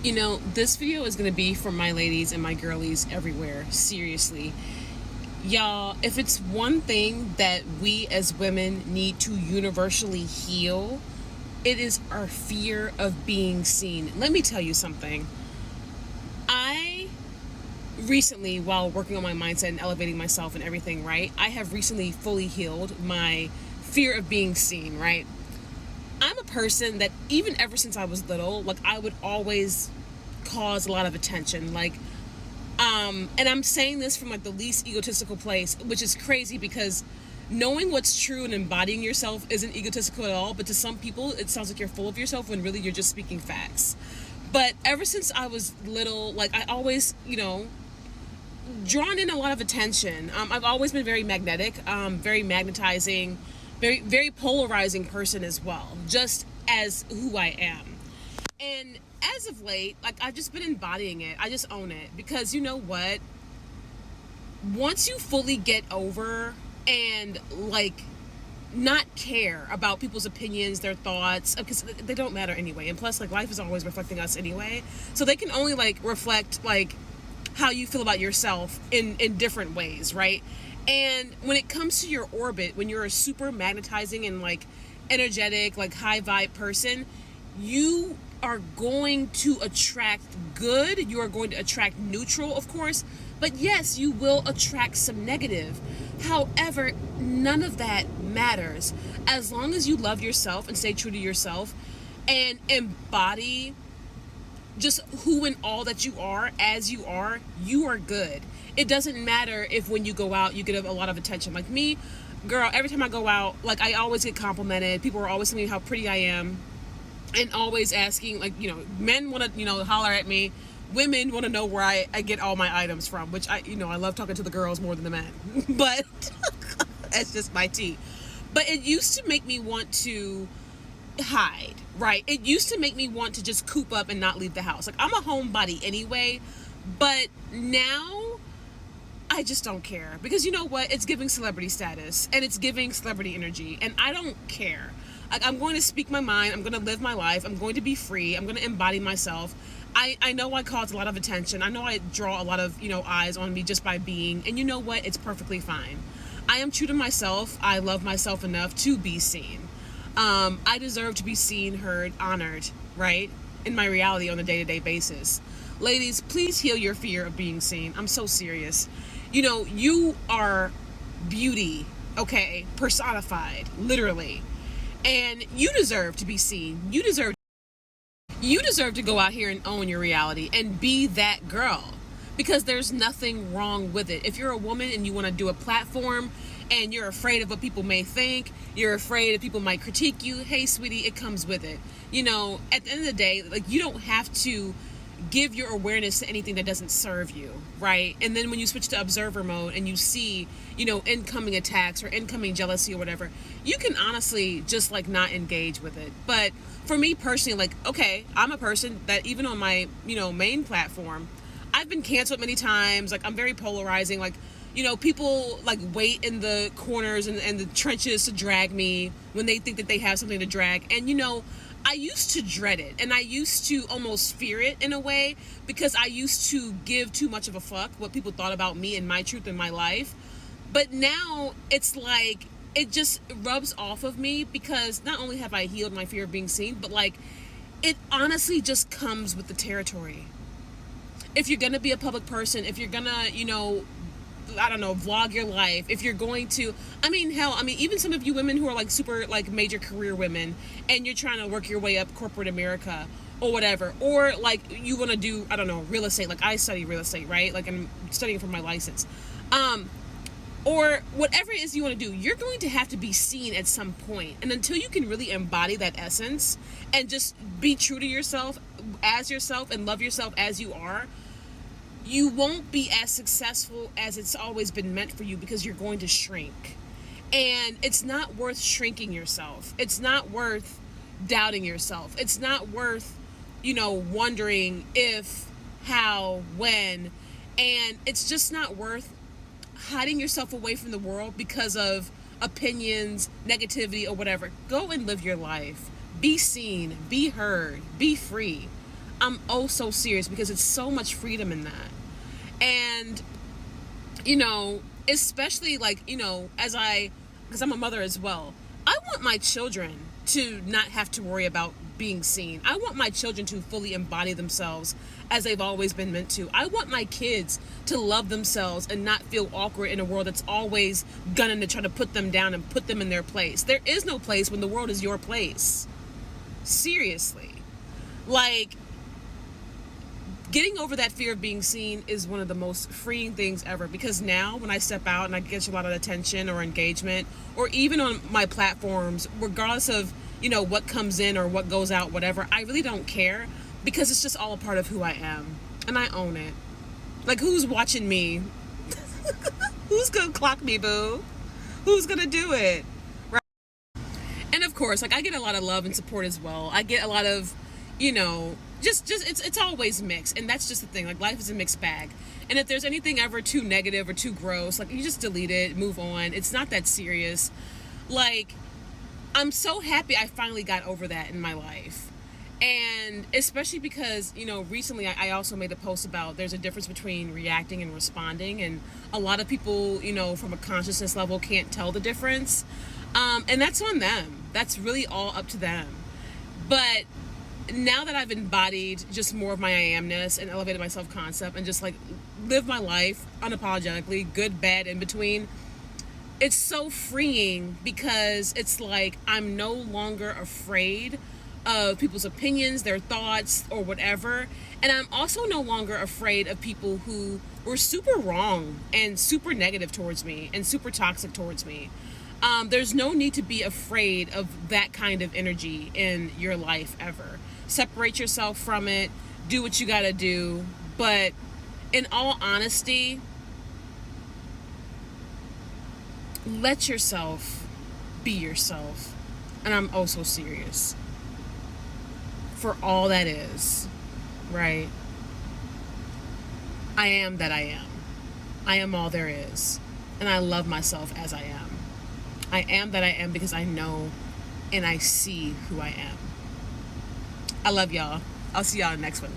This video is going to be for my ladies and my girlies everywhere. Seriously. Y'all, if it's one thing that we as women need to universally heal, it is our fear of being seen. Let me tell you something. I recently, while working on my mindset and elevating myself and everything, right, I have recently fully healed my fear of being seen, right? I'm a person that even ever since I was little, like I would always cause a lot of attention. And I'm saying this from like the least egotistical place, which is crazy because knowing what's true and embodying yourself isn't egotistical at all. But to some people, it sounds like you're full of yourself when really you're just speaking facts. But ever since I was little, like I always, drawn in a lot of attention. I've always been very magnetic, very magnetizing, very, very polarizing person as well, just as who I am. And as of late, like I've just been embodying it. I just own it because you know what? Once you fully get over and like not care about people's opinions, their thoughts, because they don't matter anyway. And plus, like life is always reflecting us anyway, so they can only like reflect like how you feel about yourself in different ways, right? And when it comes to your orbit, when you're a super magnetizing and like energetic, like high vibe person, you are going to attract good. You are going to attract neutral, of course, but yes, you will attract some negative. However, none of that matters as long as you love yourself and stay true to yourself and embody just who and all that you are as you are good. It doesn't matter if when you go out you get a lot of attention. Like me, girl, every time I go out, like I always get complimented. People are always telling me how pretty I am and always asking, like, men want to, holler at me. Women want to know where I get all my items from, which I love talking to the girls more than the men, but that's just my tea. But it used to make me want to hide, right? It used to make me want to just coop up and not leave the house. Like I'm a homebody anyway, but now I just don't care because you know what? It's giving celebrity status and it's giving celebrity energy, and I don't care. Like I'm going to speak my mind. I'm going to live my life. I'm going to be free. I'm going to embody myself. I know I cause a lot of attention. I know I draw a lot of, eyes on me just by being, and you know what? It's perfectly fine. I am true to myself. I love myself enough to be seen. I deserve to be seen, heard, honored, right? In my reality on a day-to-day basis. Ladies, please heal your fear of being seen. I'm so serious. You are beauty, okay? Personified, literally. And you deserve to be seen. You deserve to go out here and own your reality and be that girl, because there's nothing wrong with it. If you're a woman and you want to do a platform and you're afraid of what people may think, you're afraid that people might critique you, hey sweetie, it comes with it. At the end of the day, like you don't have to give your awareness to anything that doesn't serve you, right? And then when you switch to observer mode and you see, incoming attacks or incoming jealousy or whatever, you can honestly just like not engage with it. But for me personally, like, okay, I'm a person that even on my, main platform, I've been canceled many times. Like I'm very polarizing. Like, people like wait in the corners and the trenches to drag me when they think that they have something to drag. And I used to dread it and I used to almost fear it in a way because I used to give too much of a fuck what people thought about me and my truth in my life. But now it's like it just rubs off of me because not only have I healed my fear of being seen, but like it honestly just comes with the territory. If you're gonna be a public person, if you're gonna, I don't know, vlog your life, if you're going to, even some of you women who are like super like major career women and you're trying to work your way up corporate America or whatever, or like you want to do, I don't know, real estate, like I study real estate, right? Like I'm studying for my license. Or whatever it is you want to do, you're going to have to be seen at some point. And until you can really embody that essence and just be true to yourself and love yourself as you are, you won't be as successful as it's always been meant for you because you're going to shrink. And it's not worth shrinking yourself. It's not worth doubting yourself. It's not worth, wondering if, how, when. And it's just not worth hiding yourself away from the world because of opinions, negativity, or whatever. Go and live your life. Be seen, be heard, be free. I'm oh so serious because it's so much freedom in that. And, you know, especially like, you know, because I'm a mother as well, I want my children to not have to worry about being seen. I want my children to fully embody themselves as they've always been meant to. I want my kids to love themselves and not feel awkward in a world that's always gunning to try to put them down and put them in their place. There is no place when the world is your place. Seriously. Like, getting over that fear of being seen is one of the most freeing things ever, because now when I step out and I get a lot of attention or engagement, or even on my platforms, regardless of, you know, what comes in or what goes out, whatever, I really don't care, because it's just all a part of who I am and I own it. Like, who's watching me? Who's gonna clock me, boo? Who's gonna do it? Right? And of course, like, I get a lot of love and support as well. I get a lot of, you know, just it's always mixed, and that's just the thing. Like, life is a mixed bag, and if there's anything ever too negative or too gross, like, you just delete it, move on. It's not that serious. Like, I'm so happy I finally got over that in my life. And especially because, you know, recently I also made a post about there's a difference between reacting and responding, and a lot of people, you know, from a consciousness level can't tell the difference, and that's on them. That's really all up to them. But now that I've embodied just more of my I amness and elevated my self-concept and just like live my life unapologetically, good, bad, in between, it's so freeing, because it's like I'm no longer afraid of people's opinions, their thoughts, or whatever. And I'm also no longer afraid of people who were super wrong and super negative towards me and super toxic towards me. There's no need to be afraid of that kind of energy in your life ever. Separate yourself from it, do what you gotta do, but in all honesty, let yourself be yourself. And I'm oh so serious. For all that is, right? I am that I am. I am all there is. And I love myself as I am. I am that I am because I know and I see who I am. I love y'all. I'll see y'all in the next one.